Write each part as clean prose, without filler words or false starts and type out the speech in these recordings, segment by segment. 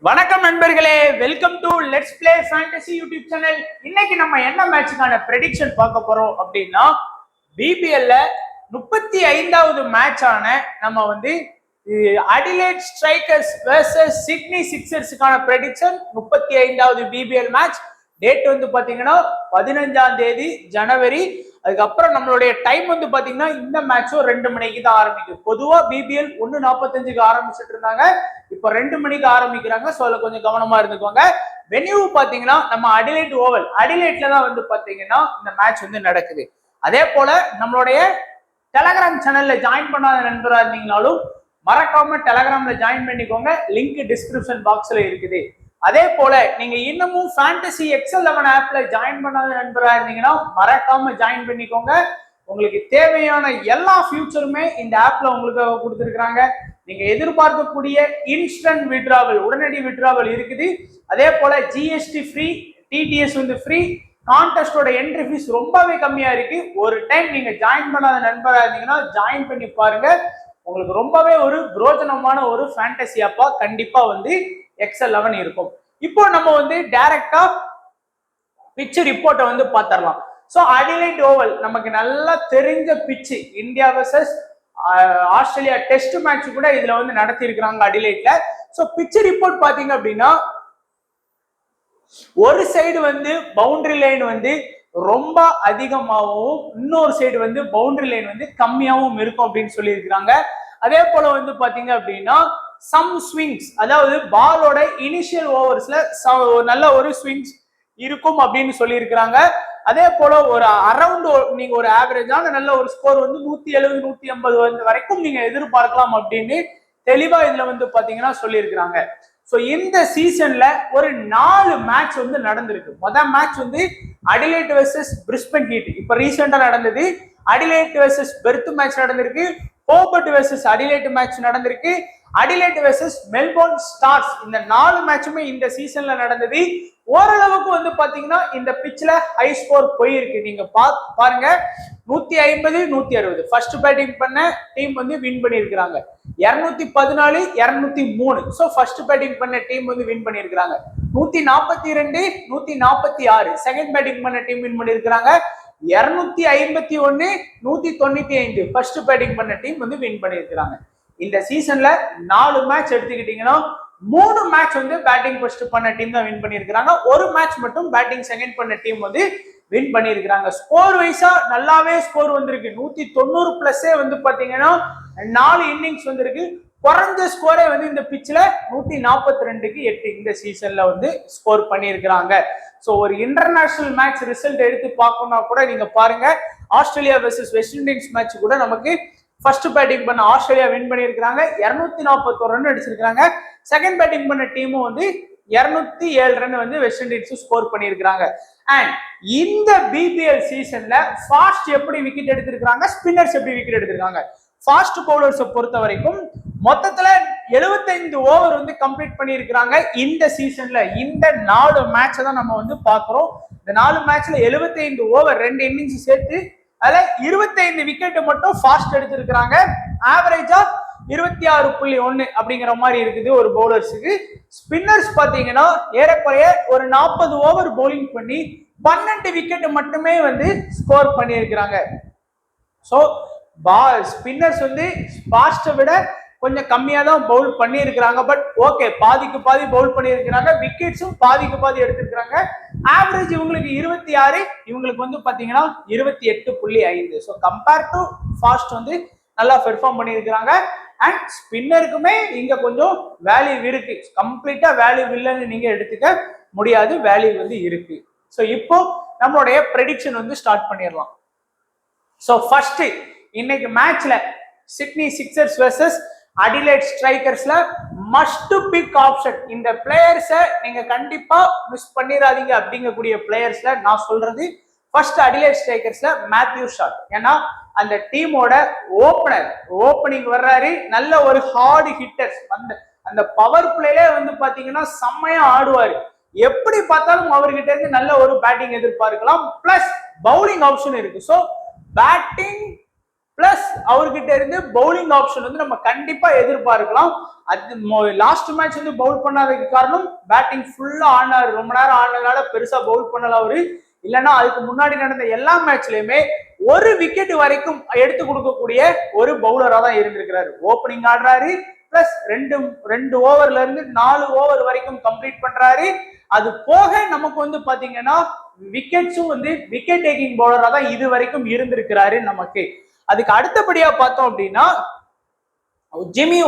வணக்கம் நண்பர்களே, welcome to let's play fantasy YouTube channel. இன்னைக்கு நம்ம என்ன மேட்சுக்கான ப்ரெடிக்ஷன் பார்க்க போறோம் அப்படின்னா, பிபிஎல்ல 35வது மேட்சான நம்ம அடிலேட் ஸ்ட்ரைக்கர்ஸ் வெர்சஸ் சிட்னி சிக்ஸர்ஸுக்கான ப்ரெடிக்ஷன். 35வது பிபிஎல் மேட்ச். டேட் பாத்தீங்கன்னா 15ஆம் தேதி ஜனவரி. அதுக்கப்புறம் நம்மளுடைய டைம் பாத்தீங்கன்னா இந்த மேட்சும் 2 மணிக்கு தான் ஆரம்பிக்கும். பொதுவா பிபிஎல் 1:45க்கு ஆரம்பிச்சுட்டு இருந்தாங்க, இப்போ 2 மணிக்கு ஆரம்பிக்கிறாங்க. ஸோ அதுல கொஞ்சம் கவனமா இருந்துக்கோங்க. வென்யூ பாத்தீங்கன்னா நம்ம அடிலேட் ஓவல், அடிலேட்ல தான் பாத்தீங்கன்னா இந்த மேட்ச் நடக்குது. அதே போல நம்மளுடைய டெலகிராம் சேனல்ல ஜாயின் பண்ணாத நண்பரா இருந்தீங்கனாலும் மறக்காம டெலகிராம்ல ஜாயின் பண்ணிக்கோங்க. லிங்க் டிஸ்கிரிப்ஷன் பாக்ஸ்ல இருக்குது. அதே போல நீங்க இன்னமும் ஃபேண்டசி XL11 ஆப்ல ஜாயின் பண்ணாத நண்பரா இருந்தீங்கன்னா மறக்காம ஜாயின் பண்ணிக்கோங்க. உங்களுக்கு தேவையான எல்லா ஃபியூச்சருமே இந்த ஆப்ல உங்களுக்கு கொடுத்துருக்காங்க. நீங்க எதிர்பார்க்கக்கூடிய இன்ஸ்டன்ட் விட்ராவல், உடனடி விட்ராவல் இருக்குது. அதே போல ஜிஎஸ்டி ஃப்ரீ, டிடிஎஸ் ஃப்ரீ. கான்டெஸ்டோட என்ட்ரி ஃபீஸ் ரொம்பவே கம்மியா இருக்கு. ஒரு டைம் நீங்க ஜாயின் பண்ணாத நண்பரா இருந்தீங்கன்னா ஜாயின் பண்ணி பாருங்க. உங்களுக்கு ரொம்பவே ஒரு பிரோஜனமான ஒரு ஃபேண்டசி ஆப்பா கண்டிப்பா XL11 இருக்கும். இப்போ நம்ம டைரக்டா பிட்ச் ரிப்போர்ட்டை பார்த்துடலாம். ஸோ அடிலைட் ஓவல் நமக்கு நல்லா தெரிஞ்ச pitch. India versus Australia test match கூட இதுல நடத்தி இருக்கிறாங்க அடிலைட்ல. ஸோ பிட்ச் ரிப்போர்ட் பாத்தீங்க அப்படின்னா, ஒரு சைடு பவுண்டரி லைன் ரொம்ப அதிகமாகவும், இன்னொரு சைடு பவுண்டரி லைன் கம்மியாகவும் இருக்கும் அப்படின்னு சொல்லி இருக்கிறாங்க. அதே போல பாத்தீங்க அப்படின்னா சம் ஸ்விங்ஸ், அதாவது பாலோட இனிஷியல் ஓவர்ஸ்ல நல்ல ஒரு ஸ்விங்ஸ் இருக்கும் அப்படின்னு சொல்லி இருக்கிறாங்க. அதே போல ஒரு அரௌண்ட் நீங்க ஒரு ஆவரேஜான நல்ல ஒரு ஸ்கோர் 170 180 வரைக்கும் நீங்க எதிர்பார்க்கலாம் அப்படின்னு தெளிவா இதுல பாத்தீங்கன்னா சொல்லி இருக்கிறாங்க. ஸோ இந்த சீசன்ல ஒரு 4 மேட்ச் நடந்திருக்கு. முதல் match Adelaide versus Brisbane heat, இப்ப ரீசெண்டா நடந்தது. அடிலேட் வெர்சஸ் பெர்த் மேட்ச் நடந்திருக்கு. ஹோபர்ட் வெர்சஸ் அடிலேட் மேட்ச் நடந்திருக்கு. அடிலேட் வெர்சஸ் மெல்போர்ன் ஸ்டார்ஸ், இந்த 4 மேட்சுமே இந்த சீசன்ல நடந்தது. ஓரளவுக்கு பாத்தீங்கன்னா இந்த பிட்ச்ல ஹை ஸ்கோர் போயிருக்கு. நீங்க பாருங்க, 150 160 ஃபர்ஸ்ட் பேட்டிங் பண்ண டீம் வின் பண்ணியிருக்கிறாங்க. 214 203. ஸோ ஃபர்ஸ்ட் பேட்டிங் பண்ண டீம் வின் பண்ணியிருக்கிறாங்க. 142 146 செகண்ட் பேட்டிங் பண்ண டீம் வின் பண்ணியிருக்கிறாங்க. 251 195 ஃபர்ஸ்ட் பேட்டிங் பண்ண டீம் வின் பண்ணியிருக்கிறாங்க. இந்த சீசன்ல 4 மேட்ச் எடுத்துக்கிட்டீங்கன்னா 3 மேட்ச் பேட்டிங் ஃபர்ஸ்ட் பண்ண டீம் தான் வின் பண்ணியிருக்கிறாங்க. ஒரு மேட்ச் மட்டும் பேட்டிங் செகண்ட் பண்ண டீம் வின் பண்ணியிருக்கிறாங்க. ஸ்கோர் வைஸா நல்லாவே ஸ்கோர் வந்திருக்கு. 190 பிளஸே பாத்தீங்கன்னா 4 இன்னிங்ஸ் வந்திருக்கு. குறைஞ்ச ஸ்கோரே இந்த பிட்ச்ல 142க்கு 8 இந்த சீசன்ல ஸ்கோர் பண்ணியிருக்கிறாங்க. ஸோ ஒரு இன்டர்நேஷனல் மேட்ச் ரிசல்ட் எடுத்து பார்க்கணும்னா கூட நீங்க பாருங்க, Australia versus west Indies match கூட நமக்கு ஃபர்ஸ்ட் பேட்டிங் பண்ண ஆஸ்திரேலியா வின் பண்ணியிருக்கிறாங்க. 241 ரன் அடிச்சிருக்காங்க. செகண்ட் பேட்டிங் பண்ண டீமும் 207 ரன் வெஸ்ட் இண்டீஸ் ஸ்கோர் பண்ணியிருக்கிறாங்க. அண்ட் இந்த பிபிஎல் சீசன்ல ஃபாஸ்ட் எப்படி விக்கெட் எடுத்திருக்காங்க, ஸ்பின்னர்ஸ் எப்படி விக்கெட் எடுத்திருக்காங்க. ஃபாஸ்ட் பவுலர்ஸை பொறுத்த வரைக்கும் மொத்தத்துல 75 ஓவர் கம்ப்ளீட் பண்ணியிருக்கிறாங்க இந்த சீசன்ல. இந்த 4 மேட்சை தான் நம்ம பாக்குறோம். இந்த 4 மேட்ச்ல 75 ஓவர், 2 இன்னிங்ஸ் சேர்த்து அதுல 25 விக்கெட் மட்டும் ஃபாஸ்ட் எடுத்திருக்கிறாங்க. ஆவரேஜா 26.1 அப்படிங்கிற மாதிரி இருக்குது ஒரு பவுலர்ஸுக்கு. ஸ்பின்னர்ஸ் பாத்தீங்கன்னா ஏறக்குறைய ஒரு 40 ஓவர் பவுலிங் பண்ணி 12 விக்கெட் மட்டுமே ஸ்கோர் பண்ணியிருக்கிறாங்க. ஸோ ஸ்பின்னர்ஸ் ஃபாஸ்ட்டை விட கொஞ்சம் கம்மியா தான் பவுல் பண்ணியிருக்கிறாங்க. பட் ஓகே, பாதிக்கு பாதி பவுல் பண்ணியிருக்கிறாங்க. விக்கெட்ஸும் பாதிக்கு பாதி எடுத்திருக்கிறாங்க. ஆவரேஜ் இவங்களுக்கு 26, இவங்களுக்கு பாத்தீங்கன்னா 28.5. ஸோ கம்பேர் டு ஃபாஸ்ட் நல்லா பெர்ஃபார்ம் பண்ணியிருக்கிறாங்க. அண்ட் ஸ்பின்னருக்குமே இங்க கொஞ்சம் வேல்யூ இருக்கு. கம்ப்ளீட்டா வேல்யூ இல்லைன்னு நீங்க எடுத்துக்க முடியாது, வேல்யூ இருக்கு. ஸோ இப்போ நம்மளுடைய ப்ரெடிக்ஷன் ஸ்டார்ட் பண்ணிடலாம். ஸோ ஃபர்ஸ்ட் இன்னைக்கு மேட்ச்ல சிட்னி சிக்ஸர்ஸ் வெர்சஸ் அடிலைட் ஸ்ட்ரைக்கர்ஸ்ல மஸ்ட் பிக் ஆப்ஷன். இந்த பிளேயர்ஸை நீங்க கண்டிப்பா மிஸ் பண்ணிடாதீங்க. அப்படிங்கக்கூடிய பிளேயர்ஸ்ல நான் சொல்றது ஃபர்ஸ்ட் அடிலைட் ஸ்ட்ரைக்கர்ஸ்ல மேத்யூ ஷாட். ஏன்னா அந்த டீமோட ஓப்பனிங் வர்றாரு, நல்ல ஒரு ஹார்ட் ஹிட்டர்ஸ். அந்த பவர் பிளேல பாத்தீங்கன்னா செம்மையா ஆடுவாரு. எப்படி பார்த்தாலும் அவர்கிட்ட இருந்து நல்ல ஒரு பேட்டிங் எதிர்பார்க்கலாம். பிளஸ் பவுலிங் ஆப்ஷன் இருக்கு. ஸோ பேட்டிங் பிளஸ் அவர்கிட்ட இருந்து பவுலிங் ஆப்ஷன் வந்து நம்ம கண்டிப்பா எதிர்பார்க்கலாம். அது லாஸ்ட் மேட்ச் வந்து பவுல் பண்ணாததுக்கு காரணம் பேட்டிங் ஃபுல்லா ஆனாரு, ரொம்ப நேரம் ஆனதுனால பெருசா பவுல் பண்ணல அவரு. இல்லைன்னா அதுக்கு முன்னாடி நடந்த எல்லா மேட்ச்லயுமே ஒரு விக்கெட் வரைக்கும் எடுத்து கொடுக்கக்கூடிய ஒரு பவுலரா தான் இருந்திருக்கிறாரு. ஓப்பனிங் ஆடுறாரு, பிளஸ் ரெண்டு ஓவர்ல இருந்து 4 ஓவர் வரைக்கும் கம்ப்ளீட் பண்றாரு. அது போக நமக்கு வந்து பாத்தீங்கன்னா விக்கெட்ஸும் வந்து விக்கெட் டேக்கிங் பவுலரா தான் இது வரைக்கும் இருந்திருக்கிறாரு நமக்கு. அதுக்கு அடுத்தபடியா பார்த்தோம் அப்படின்னா ஜிம்மி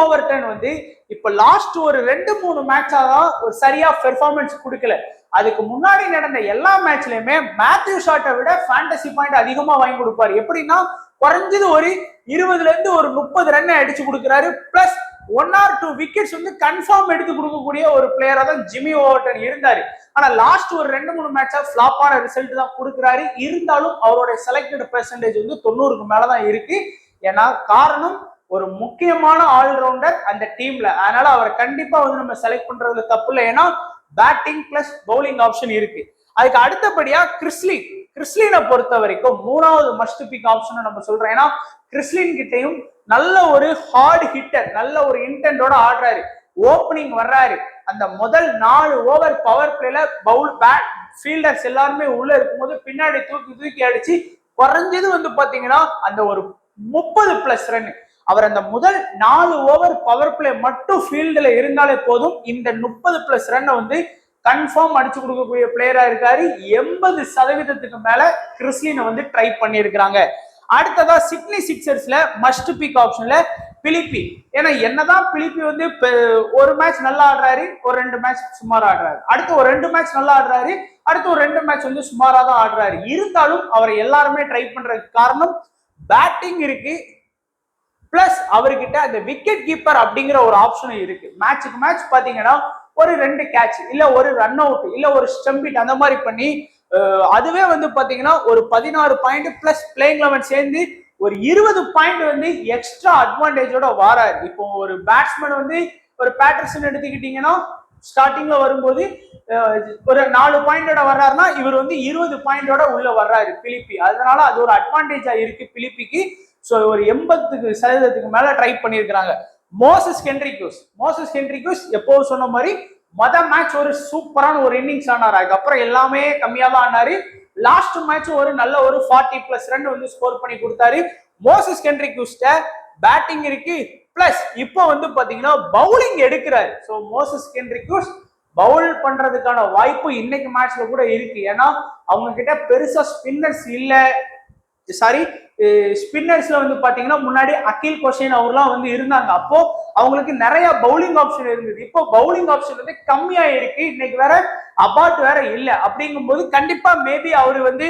ஓவர்டன் வந்து இப்ப லாஸ்ட் ஒரு 2-3 மேட்சா தான் ஒரு சரியா பெர்ஃபார்மன்ஸ் கொடுக்கல. அதுக்கு முன்னாடி நடந்த எல்லா மேட்ச்லயுமே மேத்யூ ஷாட்டை விட ஃபேண்டசி பாயிண்ட் அதிகமா வாங்கி கொடுப்பாரு. எப்படின்னா குறைஞ்சது ஒரு 20ல இருந்து ஒரு 30 ரன் அடிச்சு கொடுக்குறாரு. பிளஸ் 1 or 2 விக்கெட்ஸ் வந்து கன்ஃபார்ம் எடுத்து கொடுக்கக்கூடிய ஒரு பிளேயரா தான் ஜிம்மி ஓவர்டன் இருந்தாரு. ஆனா லாஸ்ட் ஒரு 2-3 மேட்சா ஃபிளாப்பான ரிசல்ட் தான் கொடுக்குறாரு. இருந்தாலும் அவருடைய செலக்டட் பெர்சன்டேஜ் வந்து 90க்கு மேலதான் இருக்கு. ஏன்னா காரணம் ஒரு முக்கியமான ஆல்ரவுண்டர் அந்த டீம்ல, அதனால அவரை கண்டிப்பா வந்து நம்ம செலக்ட் பண்றதுல தப்பு இல்லை. ஏன்னா பேட்டிங் பிளஸ் பவுலிங் ஆப்ஷன் இருக்கு. அதுக்கு அடுத்தபடியா கிறிஸ்லினை பொறுத்த வரைக்கும் 3வது மஸ்ட் பிக் ஆப்ஷன் நம்ம சொல்றோம். ஏன்னா கிறிஸ்லின் கிட்டையும் நல்ல ஒரு ஹார்ட் ஹிட்டர், நல்ல ஒரு இன்டென்டோட ஆடுறாரு. ஓப்பனிங் வர்றாரு, அந்த முதல் 4 ஓவர் பவர் பிளேல ஃபீல்டர்ஸ் எல்லாருமே உள்ள இருக்கும்போது பின்னாடி தூக்கி அடிச்சு குறைஞ்சது வந்து பாத்தீங்கன்னா அந்த ஒரு 30+ ரன். அவர் அந்த முதல் 4 ஓவர் பவர் பிளே மட்டும் ஃபீல்டுல இருந்தாலே போதும், இந்த 30+ ரன் வந்து கன்ஃபார்ம் அடிச்சு கொடுக்கக்கூடிய பிளேயரா இருக்காரு. 80% மேல கிறிஸ்லினை வந்து ட்ரை பண்ணியிருக்கிறாங்க. அடுத்ததா சிட்னி சிக்ஸர்ஸ்ல மஸ்ட் பிக் ஆப்ஷன்ல பிலிப்பி. ஏன்னா என்னதான் பிலிப்பி வந்து ஒரு மேட்ச் நல்லா ஆடுறாரு, ஒரு 2 மேட்ச் சுமாரா ஆடுறாரு, அடுத்து ஒரு 2 மேட்ச் நல்லா ஆடுறாரு, அடுத்து ஒரு 2 மேட்ச் வந்து சுமாரா தான் ஆடுறாரு. இருந்தாலும் அவரை எல்லாருமே ட்ரை பண்றதுக்கு காரணம் பேட்டிங் இருக்கு, பிளஸ் அவர்கிட்ட அந்த விக்கெட் கீப்பர் அப்படிங்கிற ஒரு ஆப்ஷனும் இருக்கு. மேட்சுக்கு மேட்ச் பாத்தீங்கன்னா ஒரு 2 கேட்ச் இல்ல ஒரு ரன் அவுட் இல்ல ஒரு ஸ்டம்பிட் அந்த மாதிரி பண்ணி அதுவே வந்து பாத்தீங்கன்னா ஒரு 16 பாயிண்ட் பிளஸ் பிளேயிங் 11 சேர்ந்து ஒரு 20 பாயிண்ட் வந்து எக்ஸ்ட்ரா அட்வான்டேஜோட வாராரு. இப்போ ஒரு பேட்ஸ்மேன் வந்து ஒரு பேட்டர்சன் எடுத்துக்கிட்டீங்கன்னா ஸ்டார்டிங்ல வரும்போது ஒரு 4 பாயிண்டோட வர்றாருன்னா இவர் வந்து 20 பாயிண்டோட உள்ள வர்றாரு பிலிப்பி. அதனால அது ஒரு அட்வான்டேஜா இருக்கு பிலிப்பிக்கு. ஸோ ஒரு 80% மேல ட்ரை பண்ணியிருக்கிறாங்க. மோசஸ் ஹென்ரிக்யூஸ் எப்போது சொன்ன மாதிரி மேட்ச் ஒரு சூப்பரான ஒரு இன்னிங்ஸ் ஆனாரு. அதுக்கப்புறம் எல்லாமே கம்மியா தான் ஆனாரு. லாஸ்ட் மேட்ச் ஒரு நல்ல ஒரு 40+ ரன் வந்து ஸ்கோர் பண்ணி கொடுத்தாரு. மோசஸ் ஹென்ரிக்யூஸ்ட பேட்டிங் இருக்கு, பிளஸ் இப்போ வந்து பாத்தீங்கன்னா பவுலிங் எடுக்கிறாரு. ஸோ மோசஸ் ஹென்ரிக்யூஸ் பவுல் பண்றதுக்கான வாய்ப்பு இன்னைக்கு மேட்ச்ல கூட இருக்கு. ஏன்னா அவங்க கிட்ட பெருசா ஸ்பின்னர்ஸ் இல்ல, ஸ்பின்னர்ஸ்ல வந்து பாத்தீங்கன்னா முன்னாடி அகில் கொஷின் அவர்லாம் வந்து இருந்தாங்க. அப்போ அவங்களுக்கு நிறைய பவுலிங் ஆப்ஷன் இருந்தது. இப்போ பவுலிங் ஆப்ஷன் வந்து கம்மியா இருக்கு. இன்னைக்கு வேற அபார்ட் வேற இல்ல. அப்படிங்கும்போது கண்டிப்பா மேபி அவரு வந்து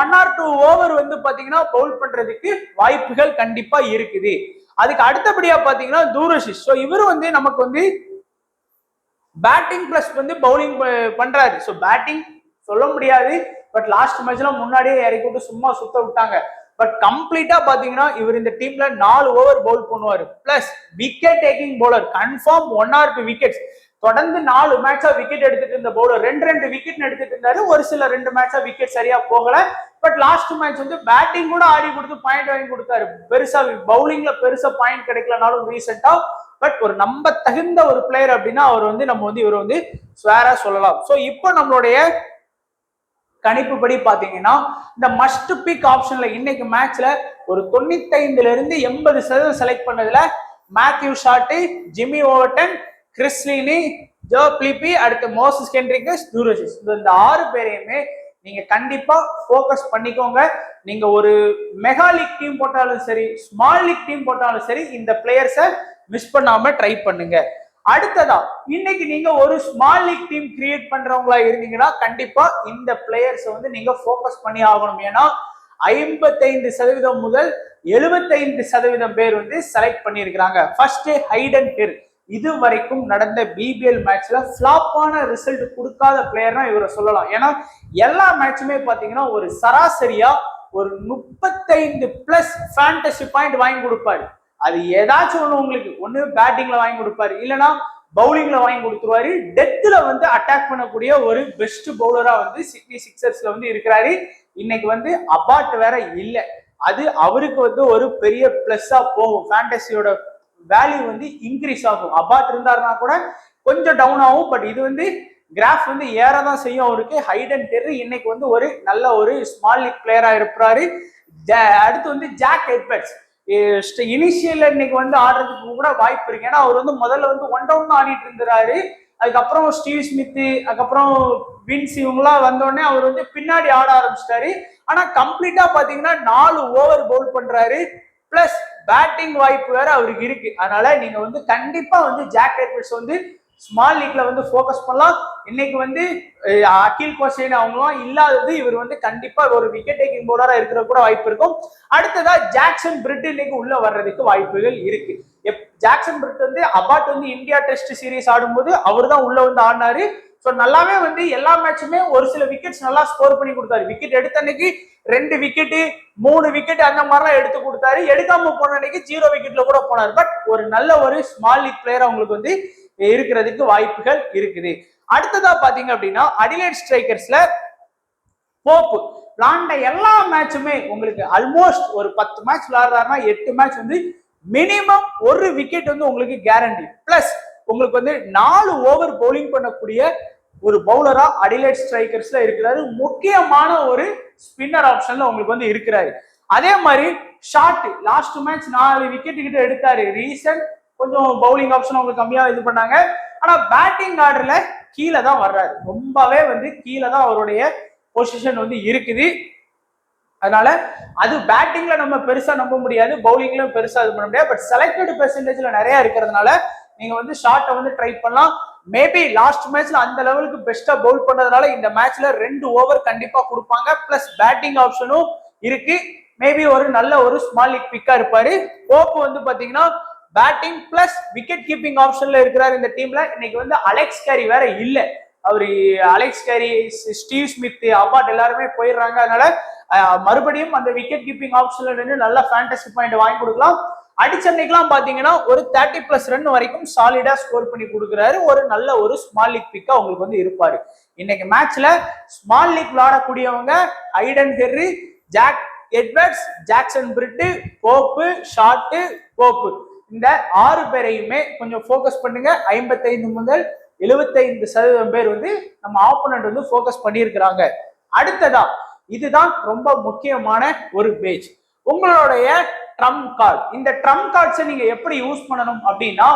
1 or 2 ஓவர் வந்து பாத்தீங்கன்னா பவுல் பண்றதுக்கு வாய்ப்புகள் கண்டிப்பா இருக்குது. அதுக்கு அடுத்தபடியா பாத்தீங்கன்னா தூரசிஷ். ஸோ இவரு வந்து நமக்கு வந்து பேட்டிங் பிளஸ் வந்து பவுலிங் பண்றாரு. ஸோ பேட்டிங் சொல்ல முடியாது, பட் லாஸ்ட் மேட்ச்ல முன்னாடியே இறக்கி விட்டு சும்மா சுத்த விட்டாங்க. பட் கம்ப்ளீட்டா பாத்தீங்கன்னா இவர் இந்த டீம்ல 4 ஓவர் பவுல் பண்ணுவாரு. Plus wicket taking bowler, confirm 1 or 2 wickets. தொடர்ந்து 4 மேட்சா விக்கெட் எடுத்துட்டு இருந்த பவுலர் 2 விக்கெட் எடுத்துட்டு இருந்தாரு. ஒரு சில 2 மேட்சா விக்கெட் சரியா போகல. பட் லாஸ்ட் மேட்ச் வந்து பேட்டிங் கூட ஆடி கொடுத்து பாயிண்ட் வாங்கி கொடுத்தாரு. பெருசா பவுலிங்ல பெருசா பாயிண்ட் கிடைக்கலனாலும் ரீசெண்டா, பட் ஒரு நம்ப தகுந்த ஒரு பிளேயர் அப்படின்னா அவர் வந்து நம்ம வந்து இவர் வந்து ஸ்வேரா சொல்லலாம். ஸோ இப்போ நம்மளுடைய கணிப்பு படி பாத்தீங்கன்னா இந்த மஸ்ட் பிக் ஆப்ஷன்ல இன்னைக்கு மேட்ச்ல ஒரு 95ல இருந்து 80% செலக்ட் பண்ணதுல Matthew Short, Jimmy Overton, Chris Lynn, Josh Philippe, அடுத்து மோசஸ் ஹென்ரிக்யூஸ், தூரசிஷ், இந்த 6 பேரையுமே நீங்க கண்டிப்பா போக்கஸ் பண்ணிக்கோங்க. நீங்க ஒரு மெகா லீக் டீம் போட்டாலும் சரி, ஸ்மால் லீக் டீம் போட்டாலும் சரி, இந்த பிளேயர்ஸை மிஸ் பண்ணாம ட்ரை பண்ணுங்க. அடுத்ததா இன்னைக்கு நீங்க ஒரு ஸ்மால் லீக் டீம் கிரியேட் பண்றவங்களா இருந்தீங்கன்னா கண்டிப்பா இந்த பிளேயர்ஸ் வந்து நீங்க போக்கஸ் பண்ணி ஆகணும். ஏன்னா 55% முதல் 75% பேர் வந்து செலக்ட் பண்ணியிருக்கிறாங்க. ஃபர்ஸ்ட் ஹைடன் ஹிர், இது வரைக்கும் நடந்த பிபிஎல் மேட்ச்ல ஃபிளாப்பான ரிசல்ட் கொடுக்காத பிளேயர்னா இவரை சொல்லலாம். ஏன்னா எல்லா மேட்சுமே பாத்தீங்கன்னா ஒரு சராசரியா ஒரு 35+ ஃபேண்டசி பாயிண்ட் வாங்கி கொடுப்பாரு. அது ஏதாச்சும் ஒண்ணு உங்களுக்கு ஒண்ணு பேட்டிங்ல வாங்கி கொடுப்பாரு, இல்லைன்னா பவுலிங்ல வாங்கி கொடுத்துருவாரு. டெத்ல வந்து அட்டாக் பண்ணக்கூடிய ஒரு பெஸ்ட் பவுலரா வந்து சிட்னி சிக்ஸர்ஸ்ல வந்து இருக்கிறாரு. இன்னைக்கு வந்து அபார்ட் வேற இல்ல. அது அவருக்கு வந்து ஒரு பெரிய பிளஸ்ஸா போகும். ஃபேண்டசியோட வேல்யூ வந்து இன்க்ரீஸ் ஆகும். அபாட் இருந்தாருன்னா கூட கொஞ்சம் டவுன் ஆகும். பட் இது வந்து கிராஃப் வந்து ஏறதான் செய்யும் அவருக்கு. ஹைடன் டெர்ரி இன்னைக்கு வந்து ஒரு நல்ல ஒரு ஸ்மால் லீக் பிளேயரா இருப்பாரு. அடுத்து வந்து ஜாக் எட்வர்ட்ஸ் இனிஷியல் இன்னைக்கு வந்து ஆடுறதுக்கு கூட வாய்ப்பு இருக்கு. ஏன்னா அவர் வந்து முதல்ல வந்து ஒன் டவுன் ஆடிட்டு இருந்தாரு. அதுக்கப்புறம் ஸ்டீவ் ஸ்மித், அதுக்கப்புறம் வின்ஸ் இவங்கெல்லாம் வந்தோடனே அவர் வந்து பின்னாடி ஆட ஆரம்பிச்சிட்டாரு. ஆனா கம்ப்ளீட்டா பாத்தீங்கன்னா 4 ஓவர் பவுல் பண்றாரு. பிளஸ் பேட்டிங் வாய்ப்பு வேற அவருக்கு இருக்கு. அதனால நீங்க வந்து கண்டிப்பா வந்து ஜாக் எட்வர்ட்ஸ் வந்து ஸ்மால் லீக்ல வந்து போக்கஸ் பண்ணலாம். இன்னைக்கு வந்து அகில் கோசேன் அவங்களாம் இல்லாதது இவர் வந்து கண்டிப்பா ஒரு விக்கெட் டேக்கிங் போலரா இருக்கிற கூட வாய்ப்பு இருக்கும். அடுத்ததா ஜாக்சன் பிரிட் இன்னைக்கு உள்ள வர்றதுக்கு வாய்ப்புகள் இருக்கு. ஜாக்சன் பிரிட் வந்து அபாட் வந்து இந்தியா டெஸ்ட் சீரீஸ் ஆடும்போது அவர் தான் உள்ள வந்து ஆடினாரு. ஸோ நல்லாவே வந்து எல்லா மேட்சுமே ஒரு சில விக்கெட்ஸ் நல்லா ஸ்கோர் பண்ணி கொடுத்தாரு. விக்கெட் எடுத்த அன்னைக்கு 2 விக்கெட்டு 3 விக்கெட் அந்த மாதிரிலாம் எடுத்து கொடுத்தாரு. எடுக்காம போன அன்னைக்கு 0 விக்கெட்ல கூட போனார். பட் ஒரு நல்ல ஒரு ஸ்மால் லீக் பிளேயர் அவங்களுக்கு வந்து இருக்கிறதுக்கு வாய்ப்புகள் இருக்குது. அடுத்ததா பாத்தீங்க அப்படின்னா அடிலைட் ஸ்ட்ரைக்கர்ஸ்ல போப்பு விளாண்ட எல்லா மேட்சுமே உங்களுக்கு ஆல்மோஸ்ட் ஒரு 10 மேட்ச் விளையாடுறாருன்னா 8 மேட்ச் வந்து மினிமம் ஒரு விக்கெட் வந்து உங்களுக்கு கேரண்டி. பிளஸ் உங்களுக்கு வந்து 4 ஓவர் பவுலிங் பண்ணக்கூடிய ஒரு பவுலரா அடிலைட் ஸ்ட்ரைக்கர்ஸ்ல இருக்கிறாரு. முக்கியமான ஒரு ஸ்பின்னர் ஆப்ஷன்ல உங்களுக்கு வந்து இருக்கிறாரு. அதே மாதிரி ஷார்ட் லாஸ்ட் மேட்ச் 4 விக்கெட் கிட்ட எடுத்தாரு. ரீசன்ட் கொஞ்சம் பவுலிங் ஆப்ஷன் அவங்க கம்மியா இது பண்ணாங்க. ஆனா பேட்டிங் ஆர்டர்ல கீழே தான் வர்றாரு. ரொம்பவே வந்து கீழே தான் அவருடைய பொசிஷன் வந்து இருக்குது. அதனால அது பேட்டிங்ல நம்ம பெருசா நம்ப முடியாது, பவுலிங்ல பெருசா இது பண்ண முடியாது. பட் செலக்டட் பெர்சன்டேஜ்ல நிறைய இருக்கிறதுனால நீங்க வந்து ஷார்ட்டை வந்து ட்ரை பண்ணலாம். மேபி லாஸ்ட் மேட்ச்ல அந்த லெவலுக்கு பெஸ்டா பவுல் பண்ணதுனால இந்த மேட்ச்ல 2 ஓவர் கண்டிப்பா கொடுப்பாங்க. பிளஸ் பேட்டிங் ஆப்ஷனும் இருக்கு. மேபி ஒரு நல்ல ஒரு ஸ்மால் லீக் பிக்கா இருப்பாரு. போப் வந்து பாத்தீங்கன்னா பேட்டிங் பிளஸ் விக்கெட் கீப்பிங் ஆப்ஷன்ல இருக்கிறாரு இந்த டீம்ல. இன்னைக்கு வந்து அலெக்ஸ் கேரி வேற இல்ல. அவரு Alex Carey, Steve Smith, Abbott எல்லாருமே போயிடுறாங்க. அதனால மறுபடியும் அந்த விக்கெட் கீப்பிங் ஆப்ஷன்ல நின்று நல்ல ஃபேண்டசி பாயிண்ட் வாங்கி கொடுக்கலாம். அடிச்சன்னைக்கெல்லாம் பாத்தீங்கன்னா ஒரு 30+ ரன் வரைக்கும் சாலிடா ஸ்கோர் பண்ணி கொடுக்குறாரு. ஒரு நல்ல ஒரு ஸ்மால் லீக் பிக்கா உங்களுக்கு வந்து இருப்பாரு. இன்னைக்கு மேட்ச்ல ஸ்மால் லீக் விளையாடக்கூடியவங்க Hayden Kerr, Jack Edwards, Jackson Bird, Pope, Short, Pope இந்த 6 பேரையுமே கொஞ்சம் போக்கஸ் பண்ணுங்க. 55 முதல் 75% பேர் வந்து நம்ம ஆப்போனன்ட் வந்து போக்கஸ் பண்ணியிருக்கிறாங்க. அடுத்ததா இதுதான் ரொம்ப முக்கியமான ஒரு பேஜ், உங்களுடைய ட்ரம்ப் கார்டு. இந்த ட்ரம்ப் கார்ட்ஸை நீங்க எப்படி யூஸ் பண்ணணும் அப்படின்னா,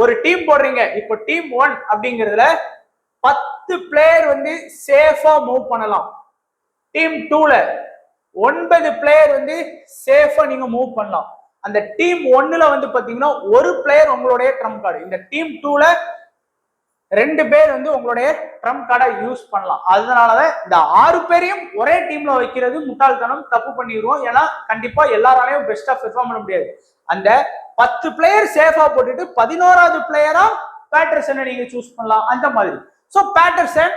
ஒரு டீம் போடுறீங்க. இப்போ டீம் 1 அப்படிங்கிறதுல 10 பிளேயர் வந்து சேஃபா மூவ் பண்ணலாம். டீம் 2ல 9 பிளேயர் வந்து சேஃபா நீங்க மூவ் பண்ணலாம். அந்த டீம் 1ல வந்து பாத்தீங்கன்னா ஒரு பிளேயர் உங்களுடைய ட்ரம்ப் கார்டு. இந்த டீம் 2ல 2 பேர் வந்து உங்களுடைய ட்ரம்ப் கார்டை யூஸ் பண்ணலாம். அதனாலதான் இந்த 6 பேரையும் ஒரே டீம்ல வைக்கிறது முட்டாள்தனம், தப்பு பண்ணிடுவோம். ஏன்னா கண்டிப்பா எல்லாராலையும் பெஸ்டா பெர்ஃபார்ம் பண்ண முடியாது. அந்த 10 பிளேயர் சேஃபா போட்டுட்டு 11வது பிளேயரா பேட்டர்சனை நீங்க சூஸ் பண்ணலாம். அந்த மாதிரி சோ பேட்டர்சன்,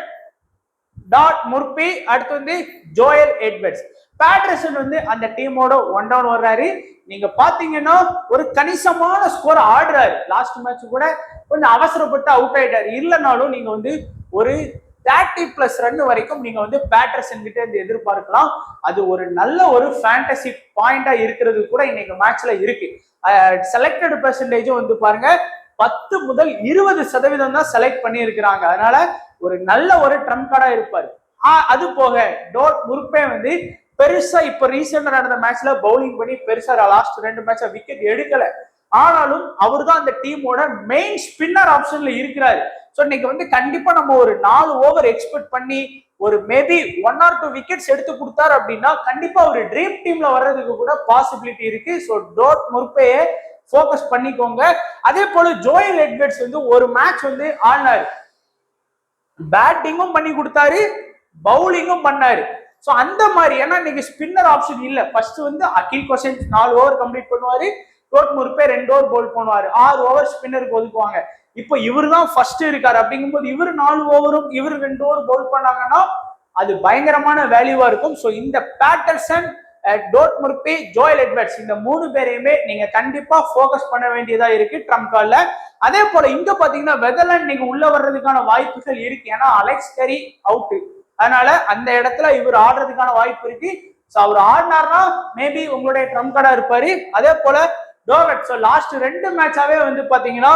டாட் முர்பி, அடுத்து வந்து ஜோயல் எட்வர்ட்ஸ். பேட்டர்சன் வந்து அந்த டீமோட 1 டவுன் வர்றாரு. நீங்க பாத்தீங்கன்னா ஒரு கணிசமான ஸ்கோர் ஆடுறாரு. லாஸ்ட் மேட்ச் கூட கொஞ்சம் அவசரப்பட்டு அவுட் ஆயிட்டாரு. இல்லைனாலும் நீங்க வந்து ஒரு 30+ ரன் வரைக்கும் நீங்க வந்து பேட்டர்சன் கிட்ட இருந்து எதிர்பார்க்கலாம். அது ஒரு நல்ல ஒரு ஃபேண்டசி பாயிண்டா இருக்கிறது கூட இன்னைக்கு மேட்ச்ல இருக்கு. செலக்டட் பெர்சன்டேஜும் வந்து பாருங்க 10 முதல் 20% தான் செலக்ட் பண்ணி இருக்கிறாங்க. அதனால ஒரு நல்ல ஒரு ட்ரம்ப் கார்டா இருப்பாரு. அது போக டோட் முர்பே வந்து பெருசா இப்ப ரீசெண்டா நடந்த மேட்ச்ல பவுலிங் பண்ணி பெருசா லாஸ்ட் 2 மேட்ச்ல விக்கெட் எடுக்கல. ஆனாலும் அவர் தான் அந்த டீமோட மெயின் ஸ்பின்னர் ஆப்ஷன்ல இருக்கிறாரு. சோ இன்னைக்கு வந்து கண்டிப்பா நம்ம ஒரு 4 ஓவர் எக்ஸ்பெக்ட் பண்ணி ஒரு மேபி 1 or 2 விக்கெட்ஸ் எடுத்து கொடுத்தாரு அப்படின்னா கண்டிப்பா ஒரு ட்ரீம் டீம்ல வர்றதுக்கு கூட பாசிபிலிட்டி இருக்கு. சோ டோட் முர்பேயை போக்கஸ் பண்ணிக்கோங்க. அதே போல ஜோயல் எட்வர்ட்ஸ் வந்து ஒரு மேட்ச் வந்து ஆடினாரு, பேட்டிங்கும் பண்ணி கொடுத்தாரு, பவுலிங்கும் பண்ணாரு. சோ அந்த மாதிரி ஏன்னா இன்னைக்கு ஸ்பின்னர் ஆப்ஷன் இல்ல. ஃபர்ஸ்ட் வந்து அகில் கோசேன் 4 ஓவர் கம்ப்ளீட் பண்ணுவாரு, டோட் முர்பே 2 ஓவர் பவுல் பண்ணுவாரு, 6 ஓவர் ஸ்பின்னருக்கு ஒதுக்குவாங்க. இப்போ இவரு தான் ஃபர்ஸ்ட் இருக்காரு. அப்படிங்கும்போது இவர் 4 ஓவரும் இவர் 2 ஓவர் பவுல் பண்ணாங்கன்னா அது பயங்கரமான வேல்யூவா இருக்கும். சோ இந்த பேட்டர்சன், டோட் முர்பி, ஜோயல் எட்வர்ட்ஸ் இந்த 3 பேரையுமே நீங்க கண்டிப்பா போக்கஸ் பண்ண வேண்டியதா இருக்கு ட்ரம்ப் கார்டுல. அதே போல இங்க பாத்தீங்கன்னா வெதர்லாண்ட் நீங்க உள்ள வர்றதுக்கான வாய்ப்புகள் இருக்கு. ஏன்னா அலெக்ஸ் கேரி அவுட், அதனால அந்த இடத்துல இவர் ஆடுறதுக்கான வாய்ப்பு இருக்கு. ஸோ அவர் ஆடினார்னா மேபி உங்களுடைய ட்ரம் கார்டா இருப்பாரு. அதே போல டோவெட், ஸோ லாஸ்ட் 2 மேட்சாவே வந்து பாத்தீங்கன்னா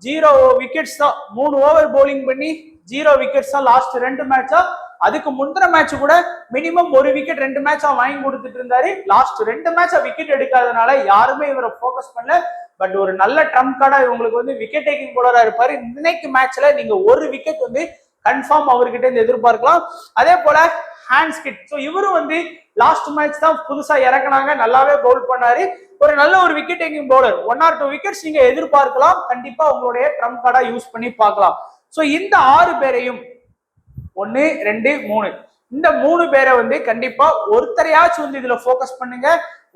0 விக்கெட்ஸ் தான், 3 ஓவர் பவுலிங் பண்ணி 0 விக்கெட்ஸ் தான் லாஸ்ட் 2 மேட்சா. அதுக்கு முந்தின மேட்ச் கூட மினிமம் 1 விக்கெட் 2 மேட்சா வாங்கி கொடுத்துட்டு இருந்தாரு. லாஸ்ட் 2 மேட்சா விக்கெட் எடுக்காதனால யாருமே இவரை போக்கஸ் பண்ணல. பட் ஒரு நல்ல ட்ரம் கார்டா இவங்களுக்கு வந்து விக்கெட் டேக்கிங் போலரா இருப்பாரு. இன்னைக்கு மேட்ச்ல நீங்க 1 விக்கெட் வந்து கன்ஃபார்ம் அவர்கிட்ட இருந்து எதிர்பார்க்கலாம். அதே போல ஹேண்ட்ஸ்கிட், ஸோ இவரும் வந்து லாஸ்ட் மேட்ச் தான் புதுசா இறக்குனாங்க, நல்லாவே பவுல் பண்ணாரு. ஒரு நல்ல ஒரு wicket taking bowler, 1 or 2 wickets நீங்க எதிர்பார்க்கலாம். கண்டிப்பா உங்களுடைய ட்ரம் கார்டா யூஸ் பண்ணி பார்க்கலாம். ஸோ இந்த 6 பேரையும் 1 2 3 இந்த 3 பேரை வந்து கண்டிப்பா ஒருத்தரையாச்சும் வந்து இதுல போக்கஸ் பண்ணுங்க.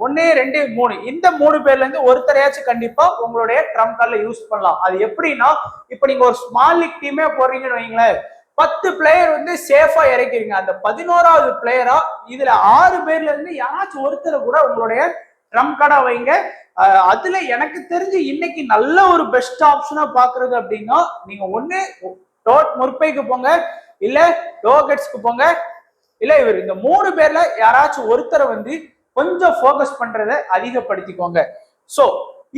1 2 3 இந்த 3 பேர்ல இருந்து ஒருத்தரையாச்சும் கண்டிப்பா உங்களுடைய ட்ரம் கார்ட்ல யூஸ் பண்ணலாம். அது எப்படின்னா, இப்ப நீங்க ஒரு ஸ்மால் லீக் டீமே போடுறீங்கன்னு வைங்களேன், 10 பிளேயர் வந்து சேஃபா இறக்கிறீங்க. அந்த 11வது பிளேயரா இதுல 6 பேர்ல இருந்து யாராச்சும் ஒருத்தரை கூட உங்களுடைய ட்ரம் கார்டா வைங்க. அதுல எனக்கு தெரிஞ்சு இன்னைக்கு நல்ல ஒரு பெஸ்ட் ஆப்ஷனா பாக்குறது அப்படின்னா, நீங்க ஒண்ணு டோட் முர்பைக்கு போங்க, இல்ல டோகெட்ஸ்க்கு போங்க, இல்ல இவர் இந்த 3 பேர்ல யாராச்சும் ஒருத்தரை வந்து கொஞ்சம் போக்கஸ் பண்றதை அதிகப்படுத்திக்கோங்க. சோ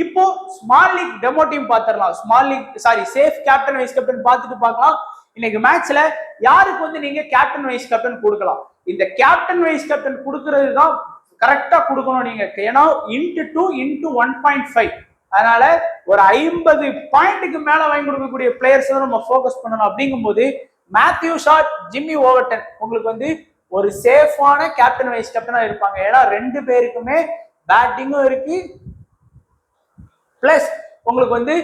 இப்போ ஸ்மால் லீக் டெமோ டீம் பாத்திரலாம். Small league safe captain vice captain பார்த்துட்டு பார்க்கலாம். இன்னைக்கு மேட்ச்ல யாருக்கு வந்து நீங்க கேப்டன் வைஸ் கேப்டன் கொடுக்கலாம். இந்த கேப்டன் வைஸ் கேப்டன் கொடுக்கறது தான் கரெக்டா கொடுக்கணும் நீங்க. ஏன்னா ×2 × 1.5, அதனால ஒரு 50 பாயிண்ட்டுக்கு மேல வாங்கி கொடுக்கக்கூடிய பிளேயர்ஸ் தான் நம்ம போக்கஸ் பண்ணணும். அப்படிங்கும் போது மேத்யூ ஷாட், ஜிம்மி ஓவர்டன் உங்களுக்கு வந்து ஒரு சேஃபான கேப்டன் வைஸ் கேப்டனா இருப்பாங்க. ஏன்னா 2 பேருக்குமே பேட்டிங்கும் இருக்கு, பிளஸ் உங்களுக்கு வந்து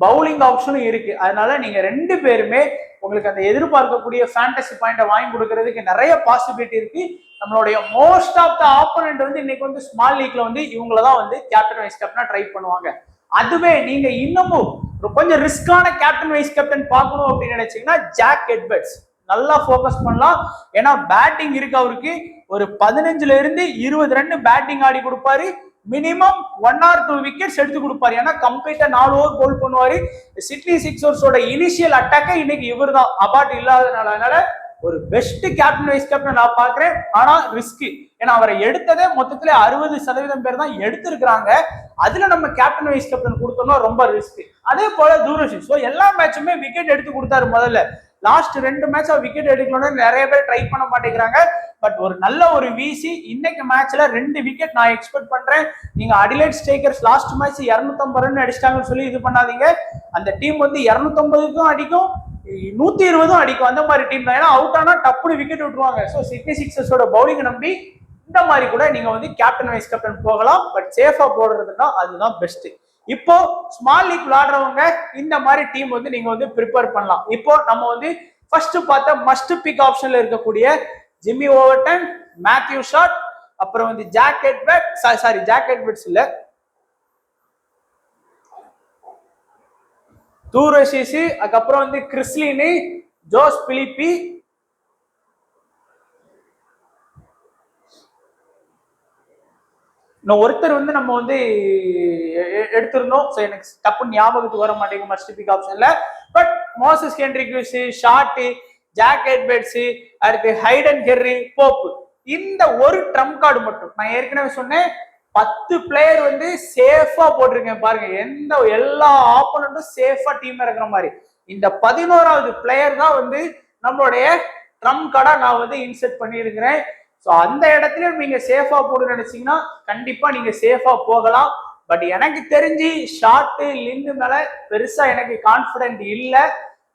பவுலிங் ஆப்ஷனும் இருக்கு. அதனால நீங்க 2 பேருமே உங்களுக்கு அந்த எதிர்பார்க்கக்கூடிய ஃபேண்டசி பாயிண்ட வாங்கி கொடுக்கறதுக்கு நிறைய பாசிபிலிட்டி இருக்கு. நம்மளுடைய மோஸ்ட் ஆஃப் த ஆப்போனன்ட் வந்து இன்னைக்கு வந்து ஸ்மால் லீக்ல வந்து இவங்களதான் வந்து கேப்டன் வைஸ் கேப்டனா ட்ரை பண்ணுவாங்க. அதுவே நீங்க இன்னமும் கொஞ்சம் ரிஸ்கான கேப்டன் வைஸ் கேப்டன் பார்க்கணும் அப்படின்னு நினைச்சீங்கன்னா ஜாக் எட்வர்ட்ஸ் நல்லா போக்கஸ் பண்ணலாம். ஏன்னா பேட்டிங் இருக்கு அவருக்கு. ஒரு 15ல இருந்து 20 ரன் பேட்டிங் ஆடி கொடுப்பாரு. மினிமம் 1 or 2 விக்கெட்ஸ் எடுத்து கொடுப்பாரு. ஏன்னா கம்ப்ளீட்டா 4 ஓவர் பவுல் பண்ணுவாரு. சிட்னி சிக்ஸர்ஸோட இனிஷியல் அட்டாக்கே இன்னைக்கு இவர் தான், அபார்ட் இல்லாதனால. அதனால ஒரு பெஸ்ட் கேப்டன் வைஸ் கேப்டன் நான் பாக்குறேன். ஆனா ரிஸ்க், ஏன்னா அவரை எடுத்ததே மொத்தத்துல 60% பேர் தான் எடுத்திருக்கிறாங்க. அதுல நம்ம கேப்டன் வைஸ் கேப்டன் கொடுத்தோம்னா ரொம்ப ரிஸ்க். அதே போல தூரதர்ஷன், ஸோ எல்லா மேட்சுமே விக்கெட் எடுத்து கொடுத்தாரு. முதல்ல லாஸ்ட் 2 மேட்ச் விக்கெட் எடுக்கணும்னு நிறைய பேர் ட்ரை பண்ண மாட்டேங்கிறாங்க. பட் ஒரு நல்ல ஒரு வீசி இன்னைக்கு மேட்ச்ல 2 விக்கெட் நான் எக்ஸ்பெக்ட் பண்றேன். நீங்க Adelaide Strikers last match 250 run அடிச்சிட்டாங்கன்னு சொல்லி இது பண்ணாதீங்க. அந்த டீம் வந்து 250க்கும் அடிக்கும், 120 அடிக்கும். அந்த மாதிரி டீம் தான். ஏன்னா அவுட் ஆனா டப்புனு விக்கெட் விட்டுருவாங்க. ஸோ சிட்னி சிக்ஸர்ஸோட பவுலிங் நம்பி இந்த மாதிரி கூட நீங்க வந்து கேப்டன் வைஸ் கேப்டன் போகலாம். பட் சேஃபா போடுறதுன்னா அதுதான் பெஸ்ட். இப்போ ஸ்மால் லீக் விளையாடுறவங்க இந்த மாதிரி டீம் வந்து நீங்க வந்து ப்ரிப்பேர் பண்ணலாம். இப்போ நம்ம வந்து ஃபர்ஸ்ட் பார்த்த மஸ்ட் பிக் ஆப்ஷன்ல இருக்கக்கூடிய ஜிம்மி ஓவர்டன், மேத்யூ ஷாட், அப்புறம் வந்து ஜாக் எட்வர்ட்ஸ் இல்ல, தூரசிஸ், அதுக்கப்புறம் வந்து கிறிஸ்லின், ஜோஸ் பிலிப்பி, இன்னும் ஒருத்தர் வந்து நம்ம வந்து எடுத்திருந்தோம். ஸோ எனக்கு டப்புன்னு ஞாபகத்துக்கு வர மாட்டேங்குது மஸ்ட் பிக் ஆப்ஷன்ல. But Moses Henriques, Short, Jack Edwards, அடுத்து ஹைடன் ஹெர்ரி, போப், இந்த ஒரு ட்ரம் கார்டு மட்டும் நான் ஏற்கனவே சொன்னேன். 10 பிளேயர் வந்து சேஃபா போட்டிருக்கேன் பாருங்க. எல்லா ஆப்போனண்ட்டும் சேஃபா டீம் இருக்கிற மாதிரி. இந்த 11வது பிளேயர் தான் வந்து நம்மளுடைய ட்ரம் கார்டா நான் வந்து இன்செர்ட் பண்ணியிருக்கிறேன். ஸோ அந்த இடத்துல நீங்க சேஃபா போட நினைச்சீங்கன்னா கண்டிப்பா நீங்க சேஃபா போகலாம். பட் எனக்கு தெரிஞ்சு ஷார்ட் லிந்து மேல பெருசா எனக்கு கான்பிடென்ட் இல்லை.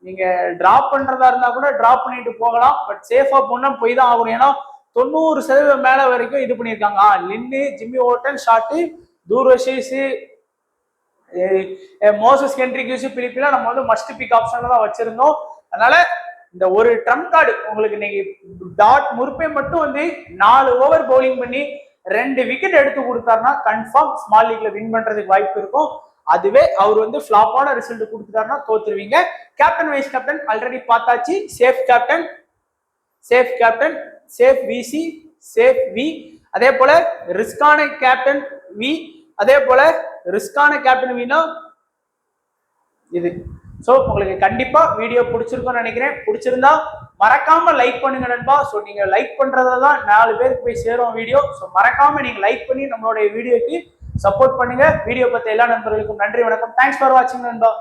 நீங்க டிராப் பண்றதா இருந்தா கூட டிராப் பண்ணிட்டு போகலாம். பட் சேஃபா போனா போய் தான் ஆகணும். ஏன்னா 90% மேல வரைக்கும் இது பண்ணியிருக்காங்க. லின்னு, Jimmy Overton, shot, தூரசிஸ், Moses Henriques, பிலிப்பிலாம் நம்ம வந்து மஸ்ட் பிக் ஆப்ஷன்ல தான் வச்சிருந்தோம். அதனால இந்த ஒரு ட்ரம் கார்டு உங்களுக்கு இன்னைக்கு டாட் முர்பே மட்டும் வந்து 4 ஓவர் பவுலிங் பண்ணி 2 விக்கெட் எடுத்து கொடுத்தாருன்னா கன்ஃபார்ம் ஸ்மால் லீக்ல வின் பண்றதுக்கு வாய்ப்பு இருக்கும். அதுவே அவர் வந்து ஃபிளாப்பான ரிசல்ட் கொடுத்துட்டாருன்னா தோத்துருவீங்க. கேப்டன் வைஸ் கேப்டன் ஆல்ரெடி பார்த்தாச்சு. Safe captain, safe VC, safe V, அதே போல ரிஸ்கான கேப்டன் வி, அதே போல ரிஸ்கான கேப்டன் வினா இது. ஸோ உங்களுக்கு கண்டிப்பா வீடியோ பிடிச்சிருக்கும்னு நினைக்கிறேன். பிடிச்சிருந்தா மறக்காம லைக் பண்ணுங்க நண்பா. ஸோ நீங்க லைக் பண்றதான் 4 பேருக்கு போய் சேரும் வீடியோ. ஸோ மறக்காம நீங்க லைக் பண்ணி நம்மளுடைய வீடியோக்கு சப்போர்ட் பண்ணுங்க. வீடியோ பார்த்த எல்லா நண்பர்களுக்கும் நன்றி, வணக்கம். தேங்க்ஸ் ஃபார் வாட்சிங் நண்பா.